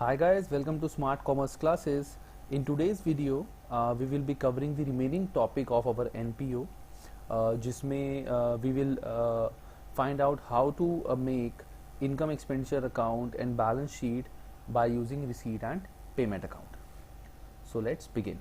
Hi guys, welcome to Smart Commerce classes. In today's video, we will be covering the remaining topic of our NPO, जिसमें we will find out how to make income expenditure account and balance sheet by using receipt and payment account. So let's begin.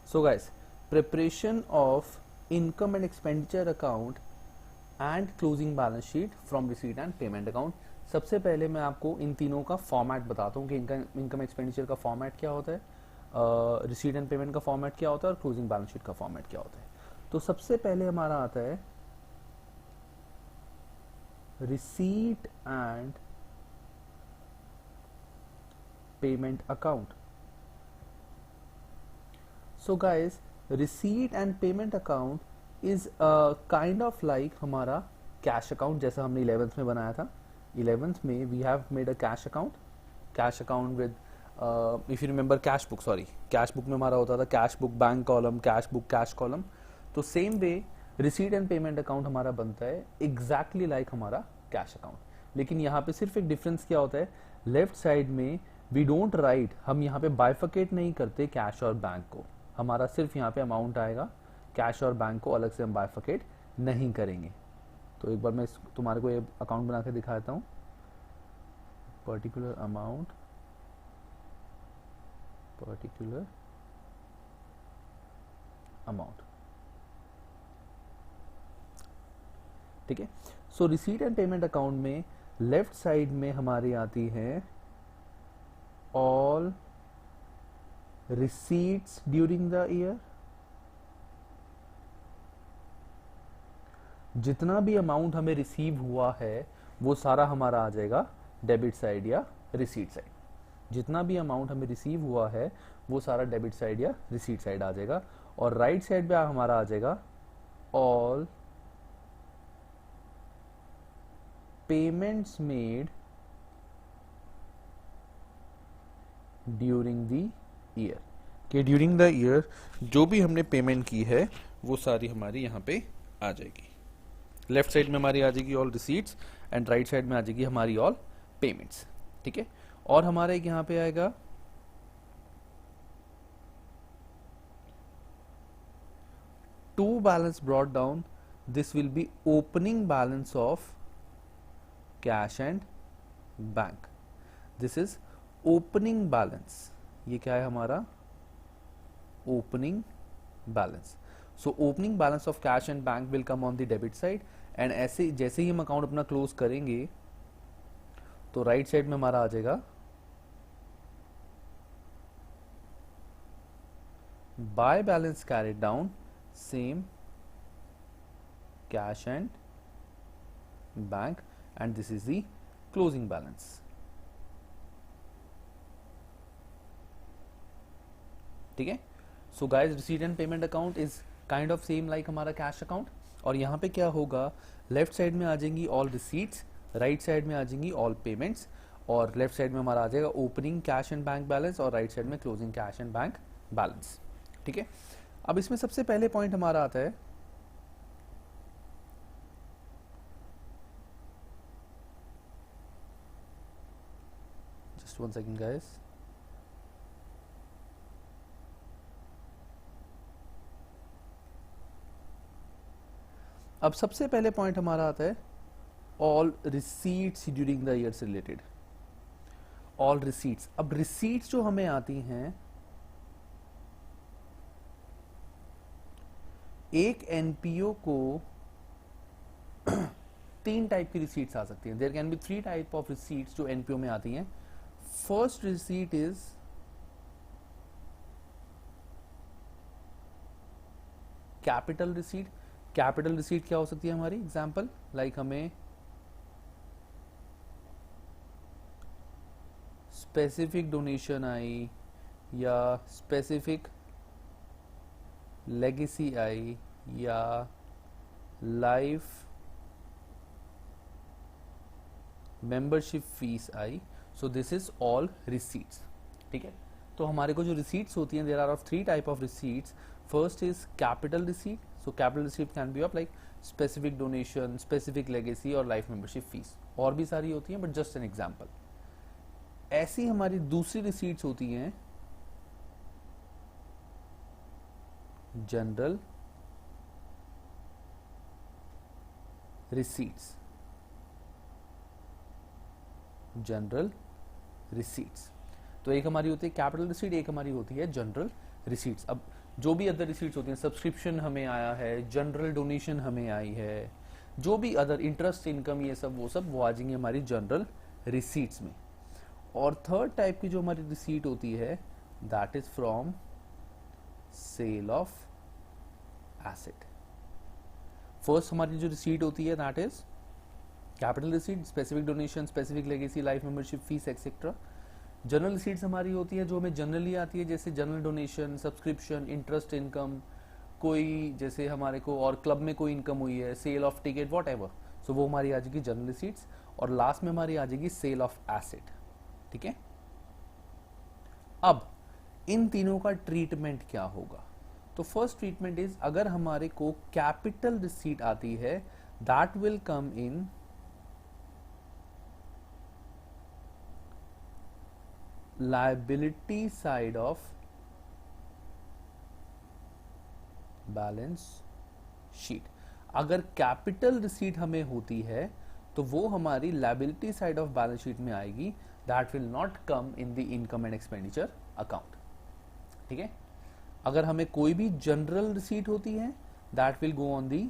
So guys, preparation of income and expenditure account and closing balance sheet from receipt and payment account. सबसे पहले मैं आपको इन तीनों का format बताता हूँ कि income expenditure का फॉर्मेट क्या होता है, रिसीट एंड पेमेंट का फॉर्मेट क्या होता है और क्लोजिंग बैलेंस शीट का फॉर्मेट क्या होता है। तो सबसे पहले हमारा आता है receipt and payment account. So guys, receipt and payment account is kind of like हमारा कैश अकाउंट, जैसा हमने 11th में बनाया था। 11th में we have made a cash account with if you remember cash book में हमारा होता था cash book bank column, cash book cash column. तो same way receipt and payment account हमारा बनता है एग्जैक्टली लाइक हमारा कैश अकाउंट। लेकिन यहाँ पे सिर्फ एक डिफरेंस क्या होता है, लेफ्ट साइड में वी डोंट राइट, हम यहाँ पे बाइफिकेट नहीं करते कैश और बैंक को। हमारा सिर्फ यहाँ पे अमाउंट आएगा, कैश और बैंक को अलग से हम बाइफिकेट नहीं करेंगे। तो एक बार मैं तुम्हारे को ये अकाउंट बना के दिखा देता हूँ। पर्टिकुलर अमाउंट, ठीक है। सो रिसीट एंड पेमेंट अकाउंट में लेफ्ट साइड में हमारी आती है all receipts during the year. जितना भी अमाउंट हमें रिसीव हुआ है वो सारा हमारा आ जाएगा डेबिट साइड या रिसीट साइड। जितना भी अमाउंट हमें रिसीव हुआ है वो सारा डेबिट साइड या रिसीट साइड आ जाएगा। और राइट साइड पे हमारा आ जाएगा all payments made during the year. कि ड्यूरिंग द ईयर जो भी हमने पेमेंट की है वो सारी हमारी यहाँ पे आ जाएगी। लेफ्ट साइड में हमारी आ जाएगी all receipts and right side में आ जाएगी हमारी ऑल पेमेंट्स, ठीक है। और हमारा एक यहां पे आएगा to balance brought down, this will be opening balance of cash and bank. This is opening balance. ये क्या है हमारा opening balance. So opening balance of cash and bank will come on the debit side and ऐसे जैसे ही हम account अपना close करेंगे तो राइट साइड में हमारा आ जाएगा by balance carried down same cash and bank and this is the closing balance, ठीक है। सो guys, receipt and payment account is kind of same like हमारा कैश अकाउंट। और यहाँ पे क्या होगा, लेफ्ट साइड में आ जाएंगी ऑल रिसीट्स, राइट साइड में आ जाएंगी ऑल पेमेंट्स। और लेफ्ट साइड में हमारा आ जाएगा opening cash and bank balance और राइट साइड में closing cash and bank balance, ठीक है। अब इसमें सबसे पहले पॉइंट हमारा आता है जस्ट 1 सेकेंड गाइस। अब सबसे पहले पॉइंट हमारा आता है all receipts during the year से रिलेटेड। ऑल रिसीट्स, अब रिसीट्स जो हमें आती हैं, एक एनपीओ को 3 टाइप की रिसीट्स आ सकती हैं। There can be 3 type of receipts जो एनपीओ में आती हैं। First receipt is capital receipt. Capital receipt क्या हो सकती है हमारी, एग्जाम्पल लाइक हमें स्पेसिफिक डोनेशन आई या स्पेसिफिक लेगेसी आई या लाइफ मेंबरशिप फीस आई। So this is all receipts, ठीक है। तो हमारे को जो रिसीट्स होती हैं, there are of 3 type of receipts. First is capital receipt, so capital receipt can be of like specific donation, specific legacy और लाइफ मेंबरशिप फीस, और भी सारी होती हैं बट जस्ट एन एग्जांपल। ऐसी हमारी दूसरी रिसीट्स होती हैं जनरल रिसीट्स, जनरल रिसीट्स। तो एक हमारी होती है कैपिटल रिसीट, एक हमारी होती है जनरल रिसीट्स। अब जो भी अदर रिसीट्स होती हैं, सब्सक्रिप्शन हमें आया है, जनरल डोनेशन हमें आई है, जो भी अदर इंटरेस्ट इनकम, ये सब वो आ जाएंगे हमारी जनरल रिसीट्स में। और थर्ड टाइप की जो हमारी रिसीट होती है that is from sale of asset. First हमारी जो रिसीट होती है that is capital receipt, specific donation, specific legacy, life membership fees etcetera. General receipts हमारी होती है जो हमें जनरली आती है, जैसे general donation, subscription, interest income, कोई जैसे हमारे को और क्लब में कोई इनकम हुई है, sale of ticket, whatever, so वो हमारी आ जाएगी जनरल रिसीट्स। और लास्ट में हमारी आ जाएगी सेल ऑफ एसेट। ठीक है, अब इन तीनों का ट्रीटमेंट क्या होगा? तो फर्स्ट ट्रीटमेंट इज, अगर हमारे को कैपिटल रिसीट आती है that will come in liability side of balance sheet. अगर कैपिटल रिसीट हमें होती है तो वो हमारी liability side of balance sheet में आएगी, that will not come in the income and expenditure account. ठीक है, अगर हमें कोई भी जनरल रिसीट होती है that will go on the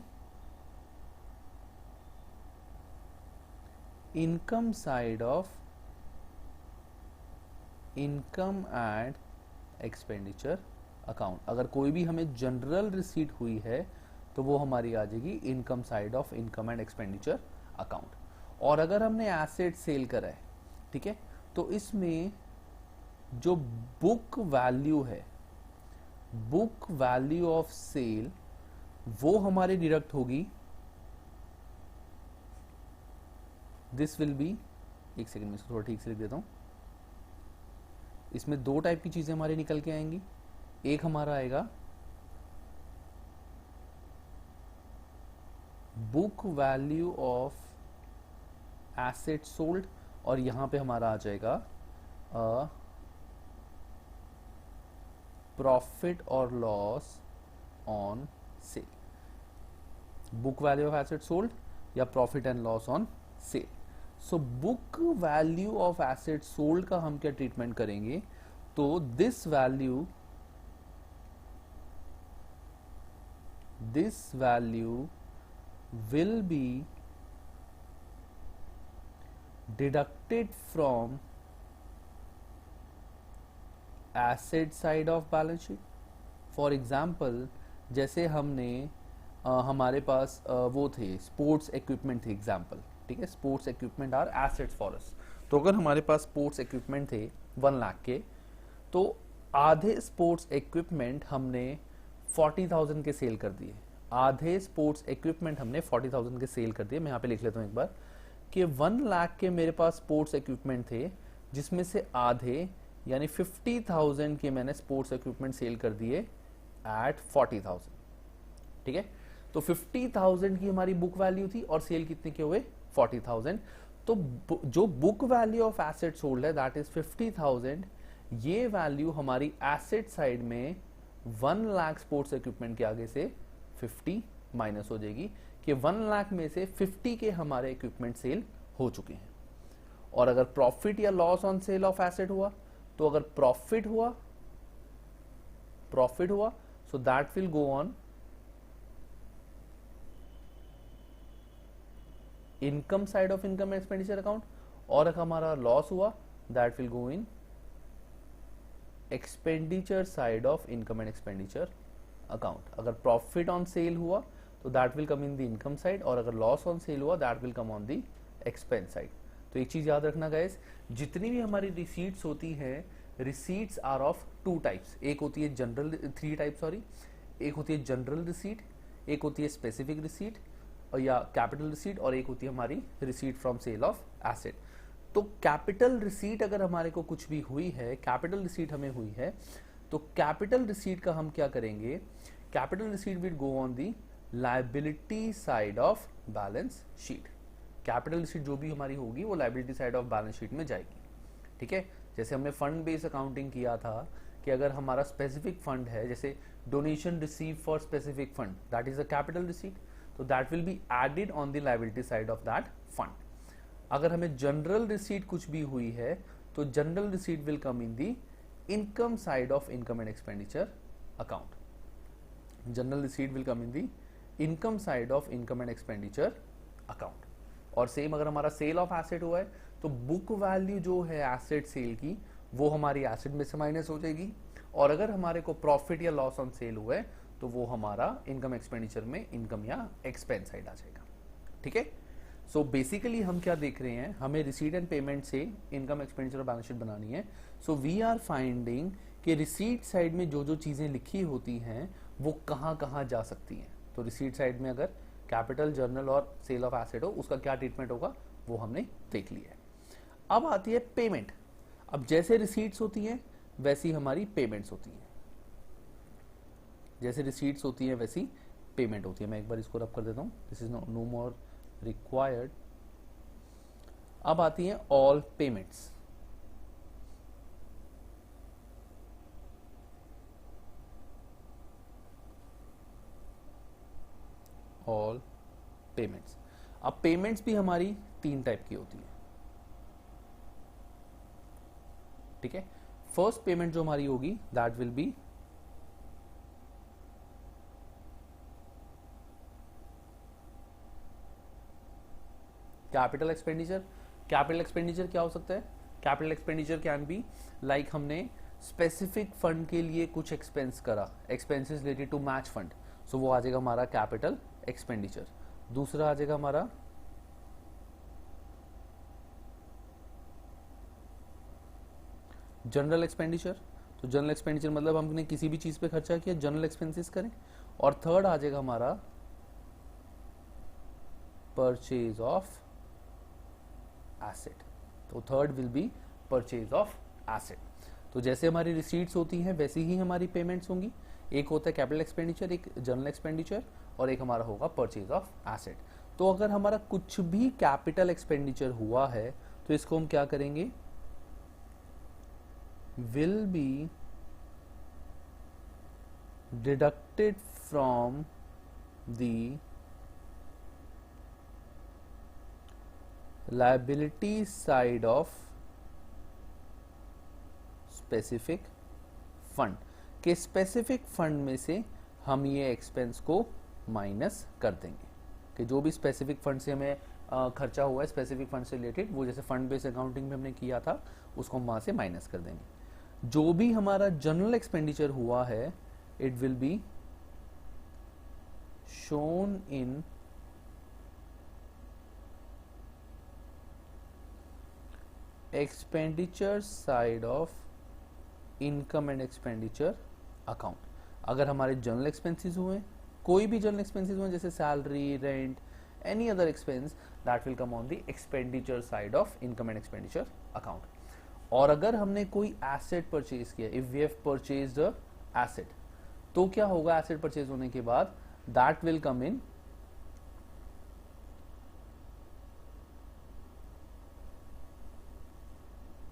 income side of income and expenditure account. अगर कोई भी हमें जनरल रिसीट हुई है तो वो हमारी आ जाएगी income side of income and expenditure account. और अगर हमने एसेट सेल करा है, ठीक है, तो इसमें जो बुक वैल्यू है, बुक वैल्यू ऑफ सेल, वो हमारी डिडक्ट होगी। दिस विल बी, एक सेकेंड में थोड़ा ठीक से लिख देता हूं। इसमें दो टाइप की चीजें हमारी निकल के आएंगी। एक हमारा आएगा book value of asset sold, और यहां पे हमारा आ जाएगा प्रॉफिट और loss on sale. Book value of asset sold या profit and loss on sale. So book value of asset sold का हम क्या ट्रीटमेंट करेंगे? तो this value will be deducted from asset side of balance sheet. For example, जैसे हमने हमारे पास वो थे स्पोर्ट्स इक्विपमेंट थे एग्जाम्पल, ठीक है, sports equipment are assets for us. तो अगर हमारे पास स्पोर्ट्स इक्विपमेंट थे 1 लाख के, तो आधे स्पोर्ट्स इक्विपमेंट हमने 40,000 के सेल कर दिए, आधे स्पोर्ट्स इक्विपमेंट हमने 40,000 के सेल कर दिए। मैं यहाँ पे लिख लेता हूँ एक बार कि 1 लाख के मेरे पास स्पोर्ट्स इक्विपमेंट थे, जिसमें से आधे यानी 50,000 के मैंने स्पोर्ट्स इक्विपमेंट सेल कर दिए एट 40,000। ठीक है, तो 50,000 की हमारी बुक वैल्यू थी और सेल कितने के हुए? 40,000। तो जो book value of asset sold है दैट इज 50,000। ये वैल्यू हमारी एसेट साइड में 1 लाख स्पोर्ट्स इक्विपमेंट के आगे से 50 माइनस हो जाएगी कि 1 लाख में से 50 के हमारे इक्विपमेंट सेल हो चुके हैं। और अगर प्रॉफिट या loss on cell of asset हुआ, तो अगर प्रॉफिट हुआ so that will go on income side of income expenditure account, और अगर हमारा लॉस हुआ that will go in expenditure side of income and expenditure account. अगर प्रॉफिट ऑन सेल हुआ तो that will come in the income side, और अगर loss on cell हुआ that will come on the expense side. तो एक चीज याद रखना गाइस, जितनी भी हमारी रिसीट्स होती हैं, रिसीट्स आर ऑफ 2 टाइप्स। एक होती है जनरल, 3 टाइप सॉरी। एक होती है जनरल रिसीट, एक होती है स्पेसिफिक रिसीट और या कैपिटल रिसीट, और एक होती है हमारी receipt from sale of asset. तो कैपिटल रिसीट अगर हमारे को कुछ भी हुई है, कैपिटल रिसीट हमें हुई है, तो कैपिटल रिसीट का हम क्या करेंगे? Capital receipt will go on the liability side of balance sheet. Capital receipt जो भी हमारी होगी वो liability side of balance sheet में जाएगी। ठीक है, जैसे हमने फंड बेस्ड अकाउंटिंग किया था कि अगर हमारा स्पेसिफिक फंड है, जैसे donation receive for specific fund, that is a capital receipt, तो that will be added on the liability side of that fund. अगर हमें जनरल रिसीट कुछ भी हुई है तो general receipt will come in the income side of income and expenditure account. General receipt will come in the income side of income and expenditure account. और same अगर हमारा सेल ऑफ एसेट हुआ है तो बुक वैल्यू जो है asset cell की वो हमारी एसेट में से माइनस हो जाएगी, और अगर हमारे को प्रॉफिट या लॉस ऑन सेल हुआ है तो वो हमारा इनकम एक्सपेंडिचर में इनकम या एक्सपेंस साइड आ जाएगा। ठीक है, सो बेसिकली हम क्या देख रहे हैं, हमें रिसीट एंड पेमेंट से इनकम एक्सपेंडिचर और बैलेंस शीट बनानी है। सो वी आर फाइंडिंग कि रिसीट साइड में जो जो चीजें लिखी होती हैं वो कहाँ कहाँ जा सकती हैं। तो रिसीट साइड में अगर कैपिटल, जर्नल और सेल ऑफ एसेट हो उसका क्या ट्रीटमेंट होगा वो हमने देख लिया है। अब आती है पेमेंट। अब जैसे रिसीट्स होती हैं वैसी हमारी पेमेंट्स होती हैं, जैसे रिसीट्स होती हैं वैसी पेमेंट होती है। मैं एक बार इसको रब कर देता हूं, this is no more required. अब आती हैं ऑल पेमेंट्स। All payments. अब पेमेंट्स भी हमारी 3 टाइप की होती है। ठीक है, फर्स्ट पेमेंट जो हमारी होगी that will be capital expenditure. Capital expenditure क्या हो सकता है? Capital expenditure can be like हमने स्पेसिफिक फंड के लिए कुछ एक्सपेंस करा, expenses related to match fund, so वो आ जाएगा हमारा कैपिटल एक्सपेंडिचर। दूसरा आ जाएगा हमारा जनरल एक्सपेंडिचर। तो जनरल एक्सपेंडिचर मतलब हमने किसी भी चीज पे खर्चा किया, जनरल एक्सपेंसेस करें। और थर्ड आ जाएगा हमारा परचेज ऑफ एसेट। तो third will be purchase of asset. तो जैसे हमारी रिसीट्स होती हैं वैसी ही हमारी पेमेंट्स होंगी। एक होता है कैपिटल एक्सपेंडिचर, एक जनरल एक्सपेंडिचर, और एक हमारा होगा परचेज ऑफ एसेट। तो अगर हमारा कुछ भी कैपिटल एक्सपेंडिचर हुआ है तो इसको हम क्या करेंगे, will be deducted from the liability side of specific fund। के स्पेसिफिक फंड में से हम ये एक्सपेंस को माइनस कर देंगे कि जो भी स्पेसिफिक फंड से हमें खर्चा हुआ है स्पेसिफिक फंड से रिलेटेड, वो जैसे फंड बेस्ड अकाउंटिंग में हमने किया था उसको हम वहां से माइनस कर देंगे। जो भी हमारा जनरल एक्सपेंडिचर हुआ है it will be shown in expenditure side of income and expenditure account. अगर हमारे जनरल एक्सपेंसेस हुए, कोई भी जनरल एक्सपेंसेस हुए जैसे salary, rent, any other expense, that will come on the expenditure side of income and expenditure account. और अगर हमने कोई एसेट परचेज किया, if we have purchased a asset, तो क्या होगा एसेट परचेज होने के बाद, that will come in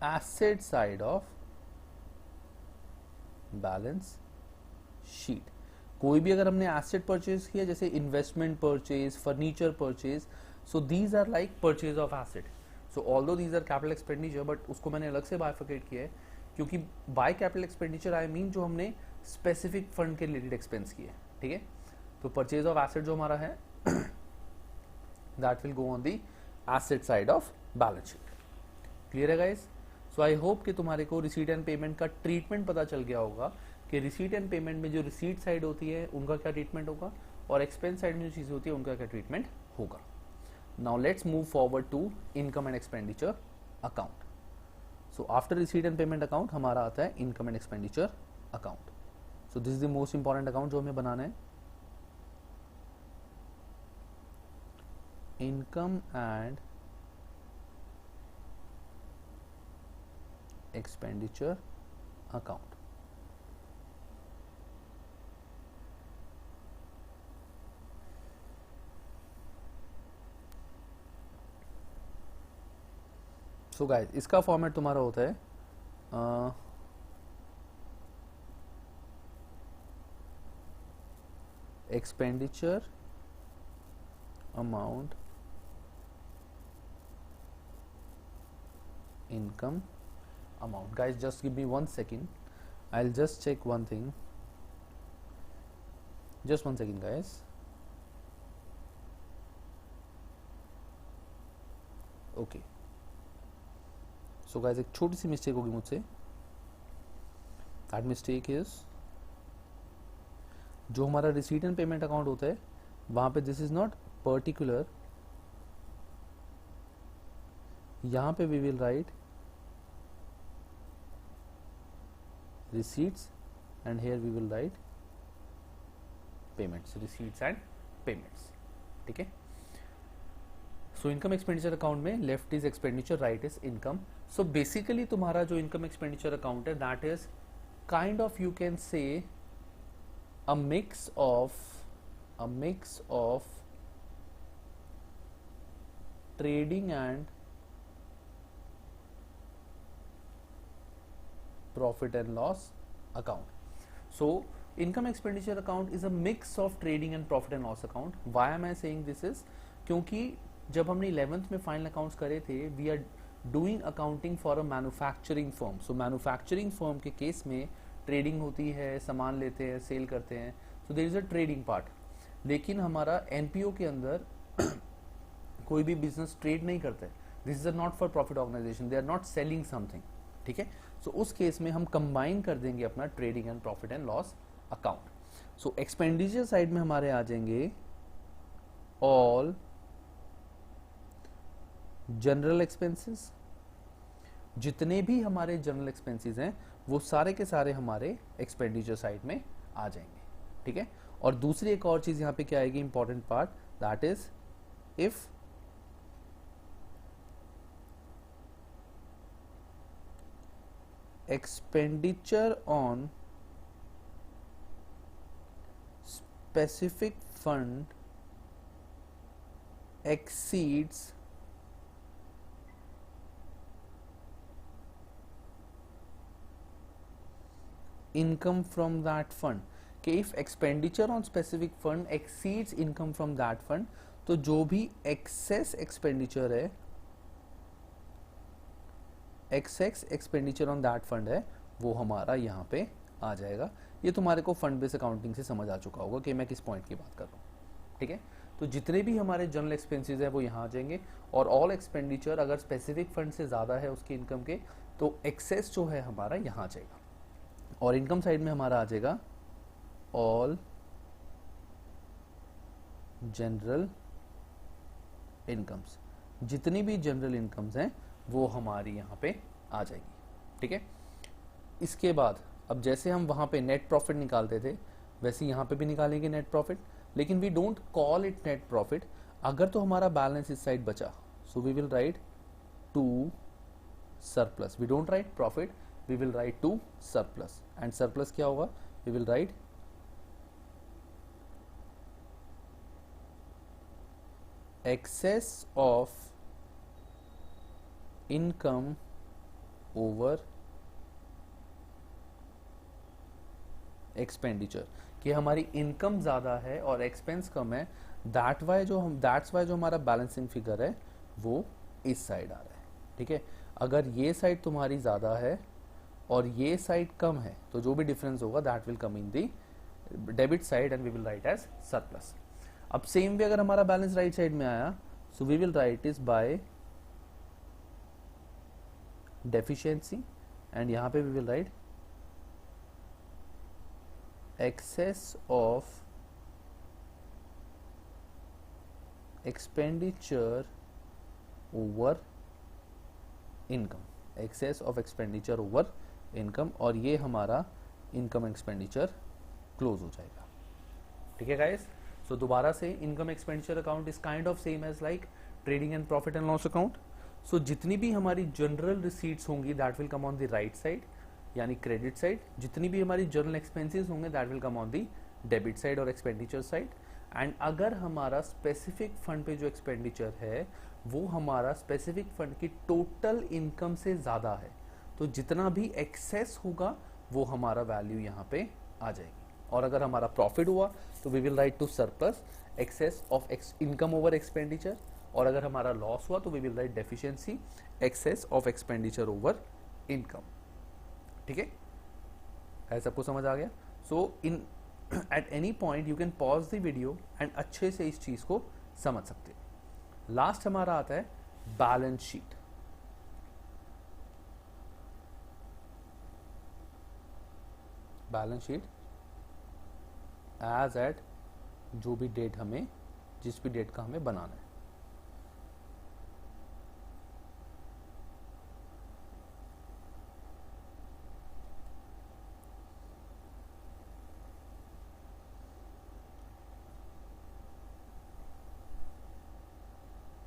asset side of balance sheet. कोई भी अगर हमने एसेट परचेज किया जैसे investment purchase, furniture purchase, so these are like purchase of asset. So although these are capital expenditure, but उसको मैंने अलग से बाइफरकेट किया है क्योंकि by capital expenditure I mean जो हमने स्पेसिफिक फंड के रिलेटेड एक्सपेंस किए। ठीक है, तो परचेज ऑफ एसेट जो हमारा है that will go on the asset side of balance sheet. Clear है गाइस? सो आई होप कि तुम्हारे को रिसीट एंड पेमेंट का ट्रीटमेंट पता चल गया होगा कि रिसीट एंड पेमेंट में जो रिसीट साइड होती है उनका क्या ट्रीटमेंट होगा और एक्सपेंस साइड में जो चीजें होती है उनका क्या ट्रीटमेंट होगा। Now let's move forward to income and expenditure account. So after receipt and payment account हमारा आता है income and expenditure account. So this is the most important account जो हमें बनाना है। Income and expenditure account. So guys इसका format तुम्हारा होता है expenditure amount income amount. Guys, just give me 1 second. I'll just check one thing. Just 1 second, guys. Okay. So guys, एक छोटी सी mistake होगी मुझसे. That mistake is जो हमारा रिसीट एंड पेमेंट अकाउंट होता है वहां पे दिस इज नॉट पर्टिकुलर. यहां पे we will write receipts and here we will write payments, receipts and payments. ठीक है. So income expenditure account में left is expenditure, right is income. So basically तुम्हारा जो income expenditure account है that is kind of you can say a mix of trading and profit and loss account. So income expenditure account is a mix of trading and profit and loss account. Why am I saying this is क्योंकि जब हमने 11th में final accounts करे थे we are doing accounting for a manufacturing firm. So manufacturing firm के case में trading होती है, सामान लेते हैं, सेल करते हैं, so there is a trading part. लेकिन हमारा एनपीओ के अंदर कोई भी बिजनेस ट्रेड नहीं करते. This is not for profit organisation, they are not selling something. ठीक है. सो उस केस में हम कंबाइन कर देंगे अपना trading and profit and loss account. So expenditure side में हमारे आ जाएंगे ऑल जनरल एक्सपेंसेस. जितने भी हमारे जनरल एक्सपेंसेस हैं वो सारे के सारे हमारे एक्सपेंडिचर साइड में आ जाएंगे. ठीक है. और दूसरी एक और चीज यहां पे क्या आएगी, important part, that is if expenditure on specific fund exceeds income from that fund. कि if expenditure on specific fund exceeds income from that fund, तो जो भी excess expenditure है, excess expenditure on that fund है वो हमारा यहाँ पे आ जाएगा. ये तुम्हारे को फंड बेस्ड अकाउंटिंग से समझ आ चुका होगा कि मैं किस पॉइंट की बात कर रहा हूँ. ठीक है. तो जितने भी हमारे जनरल एक्सपेंसेस है वो यहाँ आ जाएंगे और ऑल एक्सपेंडिचर अगर स्पेसिफिक फंड से ज़्यादा है उसकी इनकम के तो एक्सेस जो है हमारा यहाँ आ जाएगा. और इनकम साइड में हमारा आ जाएगा ऑल जनरल इनकम्स. जितनी भी जनरल इनकम्स हैं वो हमारी यहाँ पे आ जाएगी. ठीक है. इसके बाद अब जैसे हम वहाँ पे नेट प्रॉफिट निकालते थे वैसे यहाँ पे भी निकालेंगे नेट प्रॉफिट, लेकिन we don't call it net profit. अगर तो हमारा बैलेंस इस साइड बचा so we will write to surplus. We don't write profit, we will write to surplus. And surplus क्या होगा, we will write excess of income over expenditure. कि हमारी income ज्यादा है और एक्सपेंस कम है, दैट्स वाई जो हमारा बैलेंसिंग फिगर है वो इस साइड आ रहा है. ठीक है. अगर ये साइड तुम्हारी ज्यादा है और ये साइड कम है तो जो भी डिफरेंस होगा that will come in the debit side and we will write as surplus. अब सेम वे अगर हमारा बैलेंस राइट साइड में आया so we will write is by deficiency and यहाँ पे we will write excess of expenditure over income. excess of expenditure over income और ये हमारा income expenditure close हो जाएगा. ठीक है guys. So दोबारा से income expenditure account is kind of same as like trading and profit and loss account. सो जितनी भी हमारी जनरल रिसीट्स होंगी that will come on the right side यानी क्रेडिट साइड. जितनी भी हमारी जनरल एक्सपेंसेस होंगे that will come on the debit side और एक्सपेंडिचर साइड. एंड अगर हमारा स्पेसिफिक फंड पे जो एक्सपेंडिचर है वो हमारा स्पेसिफिक फंड की टोटल इनकम से ज़्यादा है, तो जितना भी एक्सेस होगा वो हमारा वैल्यू यहाँ पे आ जाएगी। और अगर हमारा प्रॉफिट हुआ तो we will write to surplus excess of income over expenditure, और अगर हमारा लॉस हुआ तो we will write deficiency excess of expenditure over income. ठीक है, ऐसा सबको समझ आ गया? So in at any point you can pause the video and अच्छे से इस चीज को समझ सकते हैं। लास्ट हमारा आता है balance sheet. Balance sheet as at जो भी डेट हमें, जिस भी डेट का हमें बनाना है।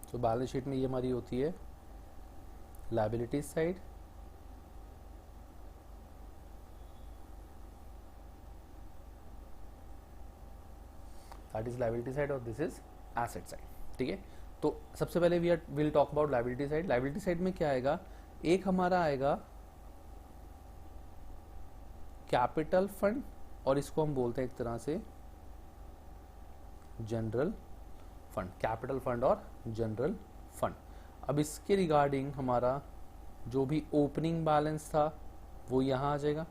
तो बैलेंस शीट में ये हमारी होती है liabilities side, that is liability side और दिस इज एसेट साइड। ठीक है, तो सबसे पहले we will talk about liability side. Liability side में क्या आएगा, एक हमारा आएगा कैपिटल फंड, और इसको हम बोलते हैं एक तरह से जनरल फंड, कैपिटल फंड और जनरल फंड। अब इसके रिगार्डिंग हमारा जो भी ओपनिंग बैलेंस था वो यहां आ जाएगा,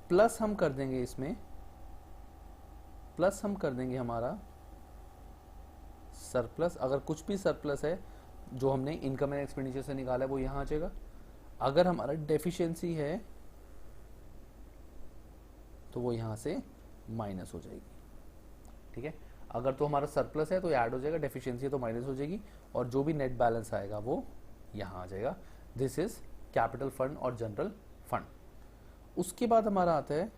प्लस हम कर देंगे इसमें, प्लस हम कर देंगे हमारा सरप्लस। अगर कुछ भी सरप्लस है जो हमने इनकम एंड एक्सपेंडिचर से निकाला है वो यहां आ जाएगा। अगर हमारा डेफिशिएंसी है तो वो यहां से माइनस हो जाएगी। ठीक है, अगर तो हमारा सरप्लस है तो ऐड हो जाएगा, डेफिशिएंसी है तो माइनस हो जाएगी, और जो भी नेट बैलेंस आएगा वो यहां आ जाएगा। दिस इज कैपिटल फंड और जनरल फंड। उसके बाद हमारा आता है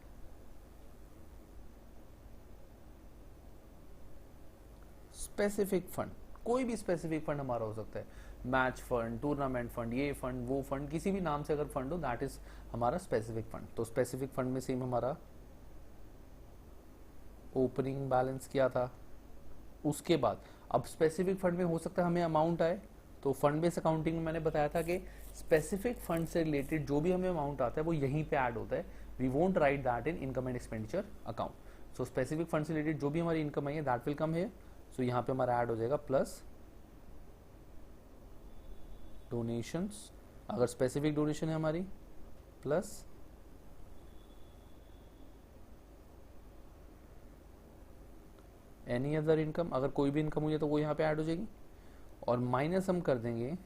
स्पेसिफिक फंड। कोई भी स्पेसिफिक फंड हमारा हो सकता है, मैच फंड, टूर्नामेंट फंड, ये फंड, वो फंड, किसी भी नाम से अगर फंड हो दैट इज हमारा स्पेसिफिक फंड। तो स्पेसिफिक फंड में सेम हमारा ओपनिंग बैलेंस किया था। उसके बाद अब स्पेसिफिक फंड में हो सकता है हमें अमाउंट आए, तो फंड बेस्ड अकाउंटिंग में मैंने बताया था कि स्पेसिफिक फंड से रिलेटेड जो भी हमें अमाउंट आता है वो यहीं पे ऐड होता है। We won't write that in income and expenditure account. So specific fund से रिलेटेड जो भी हमारी इनकम आई है that will come here. So यहाँ पे हमारा ऐड हो जाएगा प्लस डोनेशंस, अगर स्पेसिफिक डोनेशन है हमारी, प्लस एनी अदर इनकम, अगर कोई भी इनकम हुई है तो वो यहाँ पे ऐड हो जाएगी, और माइनस हम कर देंगे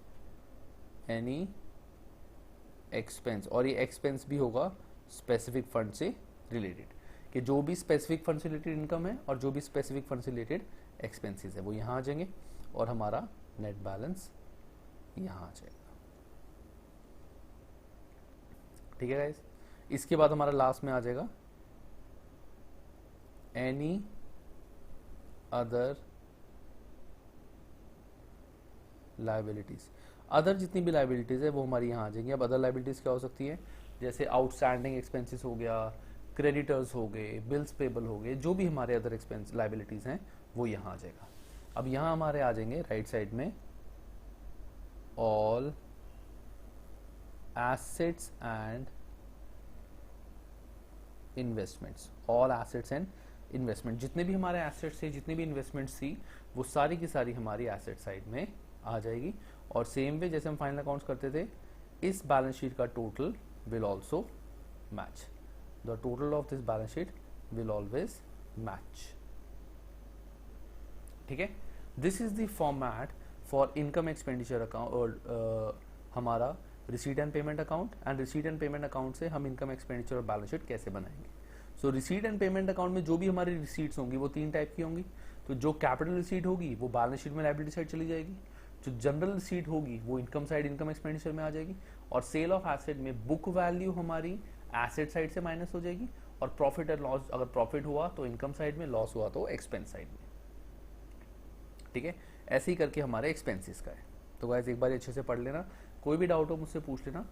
एनी एक्सपेंस, और ये एक्सपेंस भी होगा स्पेसिफिक फंड से रिलेटेड, कि जो भी स्पेसिफिक फंड से रिलेटेड इनकम है और जो भी स्पेसिफिक फंड से रिलेटेड एक्सपेंसेस है वो यहाँ आ जाएंगे, और हमारा नेट बैलेंस यहाँ आ जाएगा। ठीक है गाइस, इसके बाद हमारा लास्ट में आ जाएगा एनी अदर लायबिलिटीज। अदर जितनी भी लायबिलिटीज है वो हमारी यहाँ आ जाएंगी। अब अदर लायबिलिटीज क्या हो सकती है, जैसे आउटस्टैंडिंग एक्सपेंसेस हो गया, क्रेडिटर्स हो गए, बिल्स पेबल हो गए, जो भी हमारे अदर एक्सपेंस लायबिलिटीज हैं वो यहाँ आ जाएगा। अब यहाँ हमारे आ जाएंगे राइट साइड में all assets and investments. All assets and investment, जितने भी हमारे एसेट्स थे, जितनी भी इन्वेस्टमेंट्स थी वो सारी की सारी हमारी एसेट साइड में आ जाएगी। और सेम वे जैसे हम फाइनल अकाउंट्स करते थे, इस बैलेंस शीट का total will also match. The total of this balance sheet will always match. ठीक है, this is the format for income expenditure account, हमारा receipt and payment account. And receipt and payment account से हम income expenditure और balance sheet कैसे बनाएंगे। So receipt and payment account में जो भी हमारी रिसीट्स होंगी वो तीन टाइप की होंगी। तो जो कैपिटल रिसीट होगी वो बैलेंस शीट में लायबिलिटी साइड चली जाएगी, जो जनरल रिसीट होगी वो इनकम साइड इनकम एक्सपेंडिचर में आ जाएगी, और सेल ऑफ एसेट में बुक वैल्यू हमारी एसेट साइड से माइनस हो जाएगी, और प्रॉफिट एंड लॉस, अगर प्रॉफिट हुआ तो इनकम साइड में, लॉस हुआ तो एक्सपेंस साइड में। ठीक है, ऐसे ही करके हमारे एक्सपेंसेस का है। तो गाइस एक बार अच्छे से पढ़ लेना, कोई भी डाउट हो मुझसे पूछ लेना।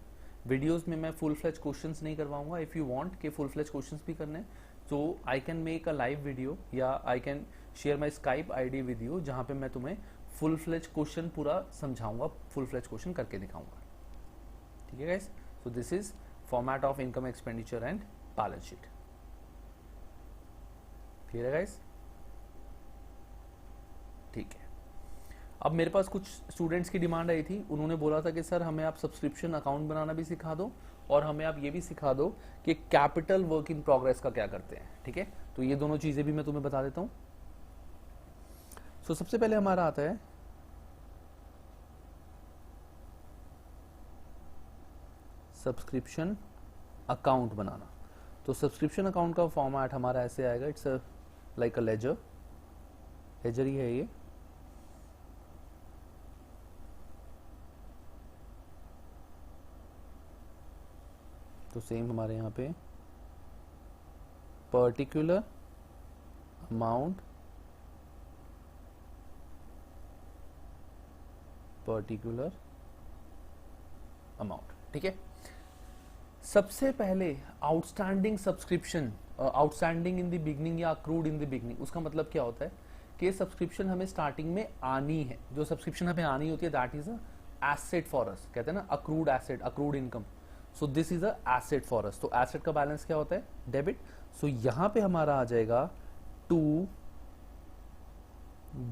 वीडियोस में मैं फुल फ्लेज क्वेश्चंस नहीं करवाऊंगा। इफ यू वांट कि फुल फ्लेज क्वेश्चंस भी करने हैं so I can make a live video या I can share my Skype ID with you, जहां पे मैं तुम्हें फुल फ्लेज क्वेश्चन पूरा समझाऊंगा, फुल फ्लेज क्वेश्चन करके दिखाऊंगा। ठीक है guys, so this is format of income expenditure and balance sheet. Clear है गाइस? ठीक है। अब मेरे पास कुछ स्टूडेंट्स की डिमांड आई थी, उन्होंने बोला था कि सर हमें आप सब्सक्रिप्शन अकाउंट बनाना भी सिखा दो और हमें आप ये भी सिखा दो कि कैपिटल वर्क इन प्रोग्रेस का क्या करते हैं। ठीक है, तो ये दोनों चीजें भी मैं तुम्हें बता देता हूं। सो सबसे पहले हमारा आता है सब्सक्रिप्शन अकाउंट बनाना। तो सब्सक्रिप्शन अकाउंट का फॉर्मेट हमारा ऐसे आएगा, it's like a ledger, ledger ही है ये। तो सेम हमारे यहाँ पे पर्टिकुलर अमाउंट, पर्टिकुलर अमाउंट। ठीक है, सबसे पहले outstanding subscription, outstanding in the beginning या अक्रूड इन द बिगनिंग, उसका मतलब क्या होता है कि सब्सक्रिप्शन हमें स्टार्टिंग में आनी है, जो सब्सक्रिप्शन हमें आनी होती है that is a asset for us, कहते हैं ना accrued asset, accrued income. So this is a asset for us. तो एसेट का बैलेंस क्या होता है? डेबिट। सो यहां पे हमारा आ जाएगा to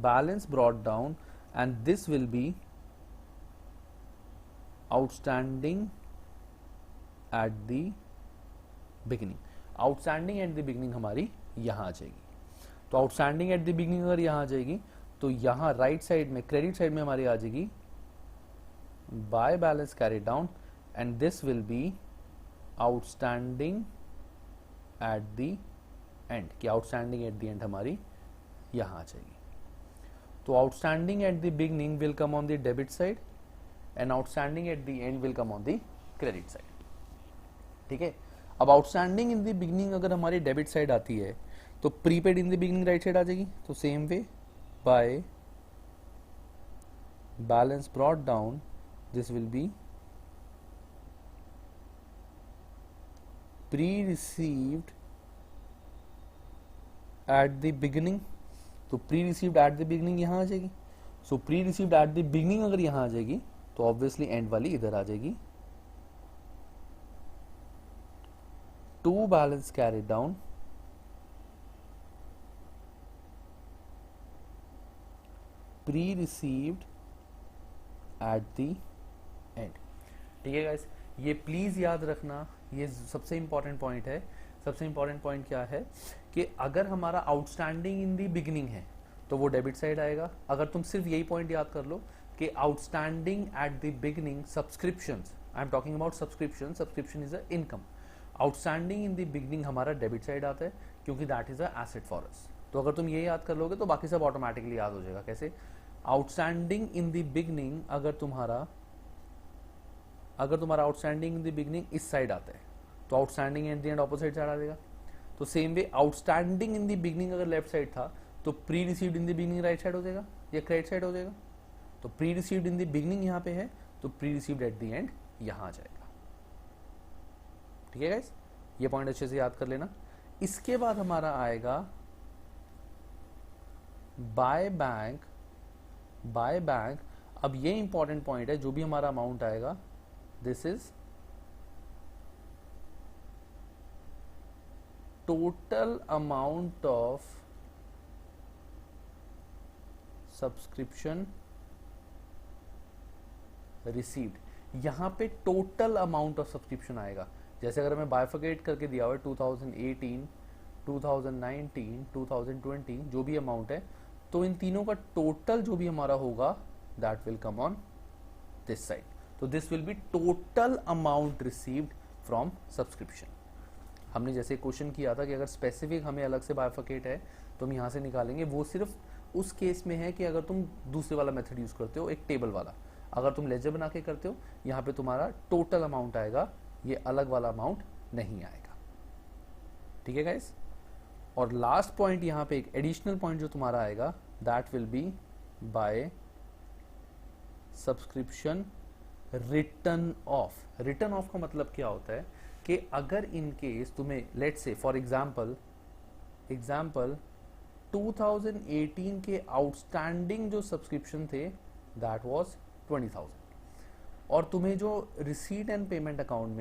balance brought down and this will be outstanding at the beginning. Outstanding at the beginning हमारी यहां आ जाएगी। तो आउटस्टैंडिंग एट द बिगिनिंग अगर यहां आ जाएगी तो यहां राइट साइड में, क्रेडिट साइड में हमारी आ जाएगी by balance carry down and this will be outstanding at the and, कि आउटस्टैंडिंग एट द एंड हमारी यहां आ जाएगी। तो outstanding at the beginning will come on the debit side and outstanding at the and will come on the credit side. ठीक है, अब outstanding in the beginning अगर हमारी डेबिट साइड आती है तो prepaid in the beginning right side आ जाएगी। तो same way by balance brought down this will be pre received at the beginning. तो pre received at the beginning यहां आ जाएगी। So pre received at the beginning अगर यहां आ जाएगी तो ऑब्वियसली एंड वाली इधर आ जाएगी। To balance carry down pre received at the end. ठीक है गाइस, ये प्लीज याद रखना, ये सबसे इंपॉर्टेंट पॉइंट है। सबसे इंपॉर्टेंट पॉइंट क्या है कि अगर हमारा आउटस्टैंडिंग इन द बिगिनिंग है तो वो डेबिट साइड आएगा। अगर तुम सिर्फ यही पॉइंट याद कर लो कि outstanding at the beginning subscriptions, I am talking about subscription, subscription is a income, outstanding in the beginning हमारा डेबिट साइड आता है क्योंकि that is a asset for us. तो अगर तुम ये याद कर लोगे तो बाकी सब ऑटोमेटिकली याद हो जाएगा। कैसे? आउटस्टैंडिंग इन द बिगिनिंग अगर तुम्हारा आउटस्टैंडिंग इन द बिगिनिंग इस साइड आता है तो outstanding at the end opposite side आ जाएगा। तो same way outstanding in the beginning अगर लेफ्ट साइड था तो pre received in the beginning right side हो जाएगा या क्रेडिट साइड हो जाएगा। तो pre received in the beginning यहां पे है तो pre received at the end यहां आ जाएगा। ठीक है गाइस, ये पॉइंट अच्छे से याद कर लेना। इसके बाद हमारा आएगा बाय बैंक। बाय बैंक, अब ये इंपॉर्टेंट पॉइंट है, जो भी हमारा अमाउंट आएगा this is total amount of subscription received. यहां पे टोटल अमाउंट ऑफ सब्सक्रिप्शन आएगा। जैसे अगर हमें बाइफर्केट करके दिया हुआ है 2018, 2019, 2020 जो भी अमाउंट है, तो इन तीनों का टोटल जो भी हमारा होगा that will come on this side. तो this will be total amount received from subscription. हमने जैसे क्वेश्चन किया था कि अगर स्पेसिफिक हमें अलग से बाइफर्केट है तो हम यहां से निकालेंगे। वो सिर्फ उस केस में है कि अगर तुम दूसरे वाला मेथड यूज करते हो, एक टेबल वाला। अगर तुम लेजर बना के करते हो, यहाँ पे तुम्हारा टोटल अमाउंट आएगा, ये अलग वाला अमाउंट नहीं आएगा। ठीक है गाइस, और लास्ट पॉइंट यहाँ पे एक एडिशनल पॉइंट जो तुम्हारा आएगा that will be by subscription written off. Written off का मतलब क्या होता है कि अगर इन केस तुम्हें let's say for example example 2018 के आउटस्टैंडिंग जो सब्सक्रिप्शन थे दैट वाज 20,000, और तुम्हें जो रिसीट एंड पेमेंट अकाउंट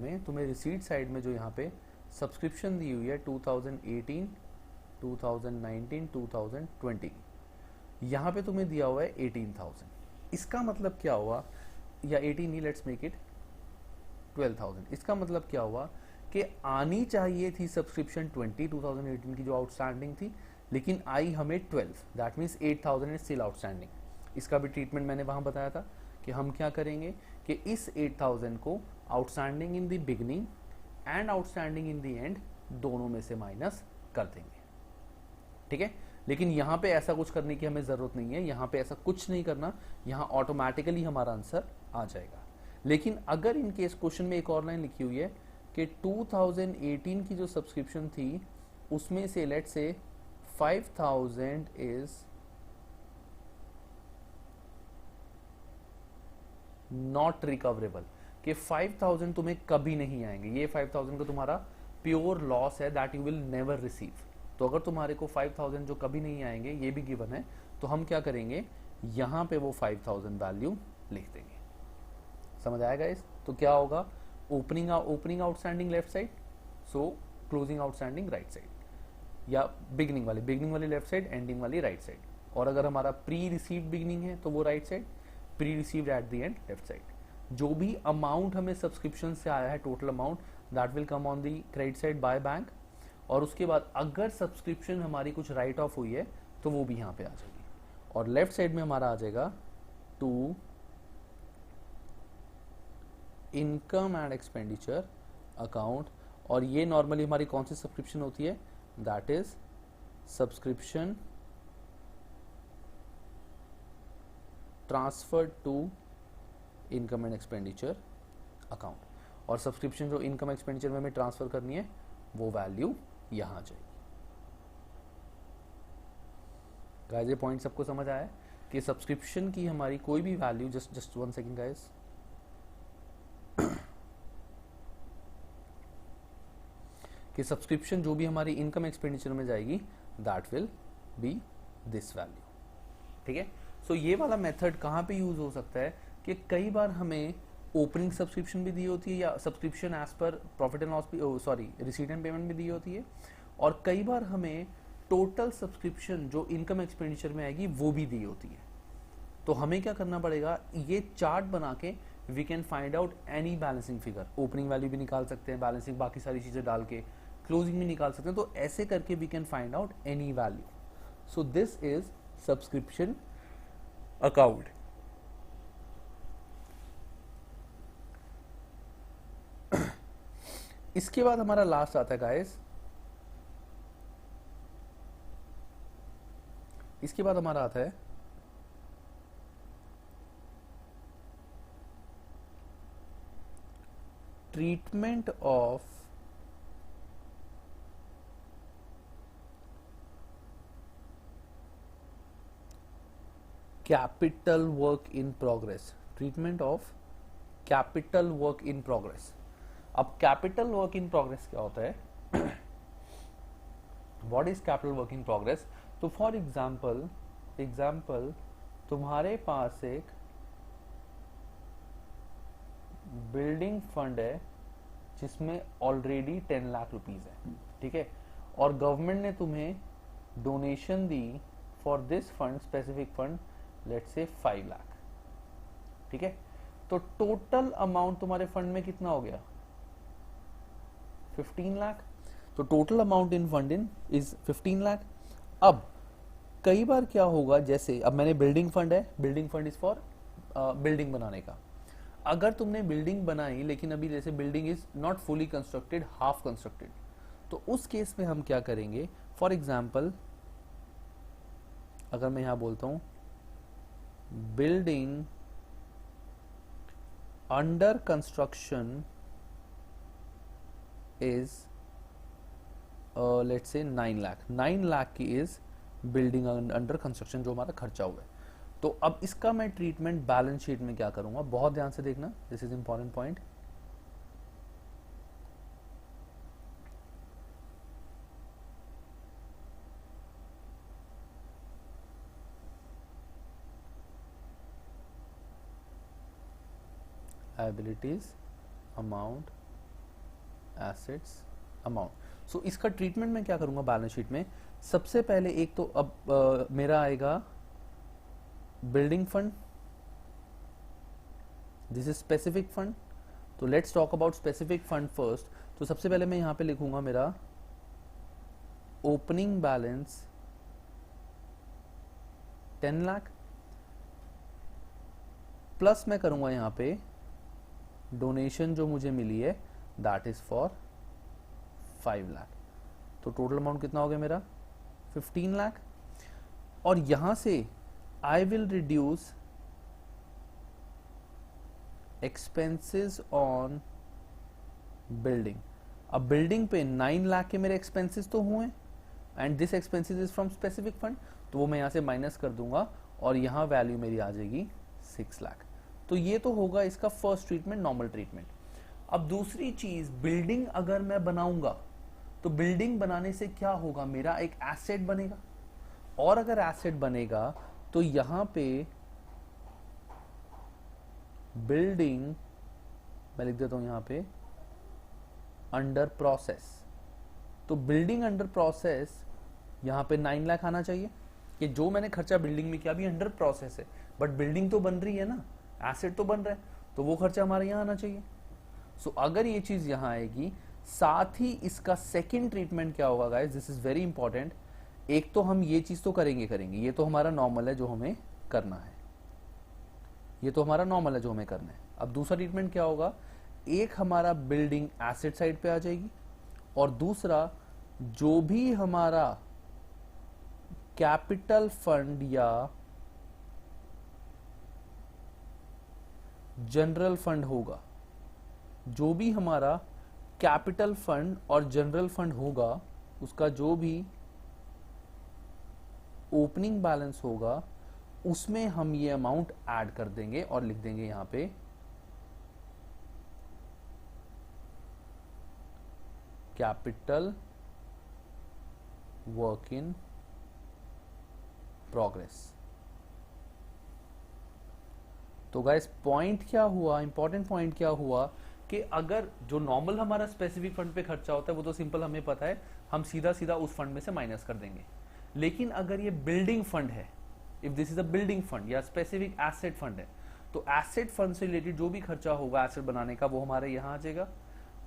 में तुम्हें रिसीट साइड में जो यहाँ पे सब्सक्रिप्शन दी हुई है 2018, 2019, 2020, यहाँ पे तुम्हें दिया हुआ है 18,000। इसका मतलब क्या हुआ, या 18 ही, लेट्स मेक इट 12,000। इसका मतलब क्या हुआ कि आनी चाहिए थी सब्सक्रिप्शन 2018 की जो आउटस्टैंडिंग थी, लेकिन आई हमें 12, that means 8,000 is still outstanding. इसका भी ट्रीटमेंट मैंने वहां बताया था कि हम क्या करेंगे कि इस 8,000 को outstanding in the beginning and outstanding in the end दोनों में से माइनस कर देंगे, ठीक है। लेकिन यहाँ पे ऐसा कुछ करने की हमें जरूरत नहीं है, यहाँ पे ऐसा कुछ नहीं करना, यहाँ ऑटोमेटिकली हमारा आंसर आ जाएगा। लेकिन अगर इन केस क्वेश्चन में एक और लाइन लिखी हुई है कि 2018 की जो सब्सक्रिप्शन थी उसमें से let's say 5,000 is not recoverable, कि 5,000 तुम्हें कभी नहीं आएंगे, ये 5,000 का तुम्हारा प्योर लॉस है, that you will never receive. तो अगर तुम्हारे को 5,000 जो कभी नहीं आएंगे ये भी गिवन है, तो हम क्या करेंगे, यहां पे वो 5,000 वैल्यू लिख देंगे। समझ आएगा इस? तो क्या होगा, ओपनिंग आउटस्टैंडिंग लेफ्ट साइड, सो क्लोजिंग आउटस्टैंडिंग राइट साइड, या बिगनिंग वाली लेफ्ट साइड, एंडिंग वाली राइट साइड। और अगर हमारा प्री रिसीव्ड बिगनिंग है तो वो right side, pre received at the and left side. जो भी अमाउंट हमें सब्सक्रिप्शन से आया है, total amount, that will come on the credit side by bank. और उसके बाद अगर सब्सक्रिप्शन हमारी कुछ राइट ऑफ हुई है तो वो भी यहाँ पे आ जाएगी, और लेफ्ट साइड में हमारा आ जाएगा to income and expenditure account. और ये नॉर्मली हमारी कौन सी सब्सक्रिप्शन होती है, that is subscription transfer to income and expenditure account. और सब्सक्रिप्शन जो इनकम एक्सपेंडिचर में हमें ट्रांसफर करनी है वो वैल्यू यहां आ जाएगी। गाइस ये पॉइंट सबको समझ आया कि सब्सक्रिप्शन की हमारी कोई भी वैल्यू, जस्ट 1 सेकेंड गाइस, कि सब्सक्रिप्शन जो भी हमारी इनकम एक्सपेंडिचर में जाएगी that will B this value, ठीक है। सो ये वाला मेथड कहाँ पे यूज हो सकता है कि कई बार हमें ओपनिंग सब्सक्रिप्शन भी दी होती है, या subscription as per profit and loss भी, सॉरी रिसीट एंड पेमेंट भी दी होती है, और कई बार हमें टोटल सब्सक्रिप्शन जो इनकम एक्सपेंडिचर में आएगी वो भी दी होती है। तो हमें क्या करना पड़ेगा, ये चार्ट बना के we can find out any balancing figure, opening value भी निकाल सकते हैं, बैलेंसिंग बाकी सारी चीजें डाल के क्लोजिंग भी निकाल सकते हैं। तो ऐसे करके we can find out any value. So this is subscription account. इसके बाद हमारा लास्ट आता है गाइस, इसके बाद हमारा आता है treatment of capital work in progress. Treatment of capital work in progress. अब कैपिटल वर्क इन प्रोग्रेस क्या होता है, what is capital work in progress? तो फॉर एग्जाम्पल तुम्हारे पास एक बिल्डिंग फंड है जिसमें ऑलरेडी 10 लाख रुपीज है, ठीक है, और गवर्नमेंट ने तुम्हें donation the for this fund, specific fund, let's say 5 lakh, ठीक है। तो टोटल अमाउंट तुम्हारे फंड में कितना हो गया, 15 लाख। तो total amount in fund in is 15 lakh. अब कई बार क्या होगा, जैसे अब मैंने बिल्डिंग फंड है, building fund is for building बनाने का। अगर तुमने बिल्डिंग बनाई लेकिन अभी जैसे building is not fully constructed, half constructed, तो उस केस में हम क्या करेंगे, फॉर एग्जाम्पल अगर मैं यहां बोलता हूं building under construction is let's say 9 lakh, 9 lakh की इज बिल्डिंग अंडर कंस्ट्रक्शन जो हमारा खर्चा हुआ है। तो अब इसका मैं ट्रीटमेंट बैलेंस शीट में क्या करूंगा, बहुत ध्यान से देखना, this is important point. liabilities amount assets amount। सो इसका ट्रीटमेंट मैं क्या करूंगा बैलेंस शीट में, सबसे पहले एक तो अब मेरा आएगा building fund, this is specific fund. तो let's talk about specific fund first. तो सबसे पहले मैं यहां पे लिखूंगा मेरा ओपनिंग बैलेंस 10 लाख, प्लस मैं करूंगा यहां पे डोनेशन जो मुझे मिली है दैट इज फॉर 5 लाख। तो टोटल अमाउंट कितना हो गया मेरा 15 लाख। और यहां से I will reduce expenses on building. अब बिल्डिंग पे 9 लाख के मेरे एक्सपेंसेस तो हुए and this expenses is from specific fund, तो वो मैं यहां से माइनस कर दूंगा और यहां वैल्यू मेरी आ जाएगी 6 लाख। तो ये तो होगा इसका फर्स्ट ट्रीटमेंट, नॉर्मल ट्रीटमेंट। अब दूसरी चीज, बिल्डिंग अगर मैं बनाऊंगा तो बिल्डिंग बनाने से क्या होगा, मेरा एक एसेट बनेगा, और अगर एसेट बनेगा तो यहां पे बिल्डिंग मैं लिख देता हूं यहां पे अंडर प्रोसेस। तो बिल्डिंग अंडर प्रोसेस यहां पे 9 लाख आना चाहिए कि जो मैंने खर्चा बिल्डिंग में किया भी अंडर प्रोसेस है, बट बिल्डिंग तो बन रही है ना, एसेट तो बन रहा है, तो वो खर्चा हमारे यहां आना चाहिए। सो अगर ये चीज यहां आएगी, साथ ही इसका सेकंड ट्रीटमेंट क्या होगा guys, this is very important. एक तो हम ये चीज तो करेंगे, ये तो हमारा नॉर्मल है जो हमें करना है, ये तो हमारा नॉर्मल है जो हमें करना है। अब दूसरा ट्रीटमेंट क्या होगा, एक हमारा बिल्डिंग एसेट साइड पे आ जाएगी, और दूसरा जो भी हमारा कैपिटल फंड या जनरल फंड होगा, जो भी हमारा कैपिटल फंड और जनरल फंड होगा, उसका जो भी ओपनिंग बैलेंस होगा उसमें हम ये अमाउंट ऐड कर देंगे और लिख देंगे यहां पे कैपिटल वर्क इन प्रोग्रेस। तो गाइस पॉइंट क्या हुआ, इंपॉर्टेंट पॉइंट क्या हुआ कि अगर जो नॉर्मल हमारा स्पेसिफिक फंड पे खर्चा होता है वो तो सिंपल हमें पता है, हम सीधा सीधा उस फंड में से माइनस कर देंगे। लेकिन अगर ये बिल्डिंग फंड है, if this is a building fund या स्पेसिफिक एसेट फंड है, तो एसेट फंड से रिलेटेड जो भी खर्चा होगा एसेट बनाने का वो हमारे यहां आ जाएगा।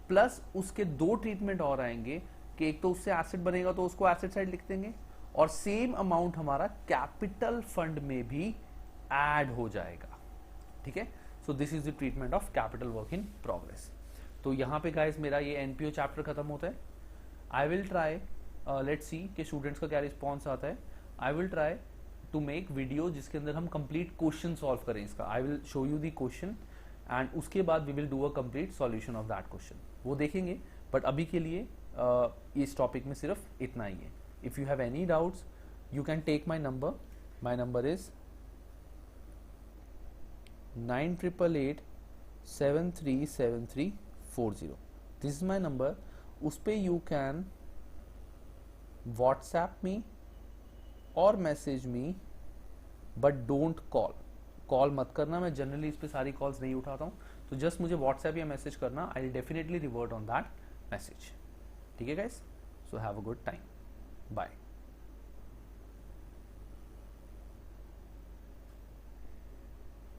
प्लस उसके दो ट्रीटमेंट और आएंगे कि एक तो उससे एसेट बनेगा तो उसको एसेट साइड लिख देंगे, और सेम अमाउंट हमारा कैपिटल फंड में भी ऐड हो जाएगा। ठीक है, सो this is the treatment of capital work in progress. तो यहां पे गाइस मेरा ये एनपीओ चैप्टर खत्म होता है। I will try, let's see कि स्टूडेंट्स का क्या रिस्पॉन्स आता है। I will try to make video जिसके अंदर हम कंप्लीट क्वेश्चन सॉल्व करें इसका। I will show you the question and उसके बाद we will do a complete solution of that question, वो देखेंगे। बट अभी के लिए इस टॉपिक में सिर्फ इतना ही है। If you have any doubts you can take my number, my number is 9888737340। This is my number. उस पे यू कैन व्हाट्सएप मी और message me, but don't call. Call मत करना, मैं जनरली इस पे सारी कॉल्स नहीं उठाता हूँ, तो जस्ट मुझे व्हाट्सएप या मैसेज करना, I will definitely revert on that message. ठीक है guys, so have a good time, bye.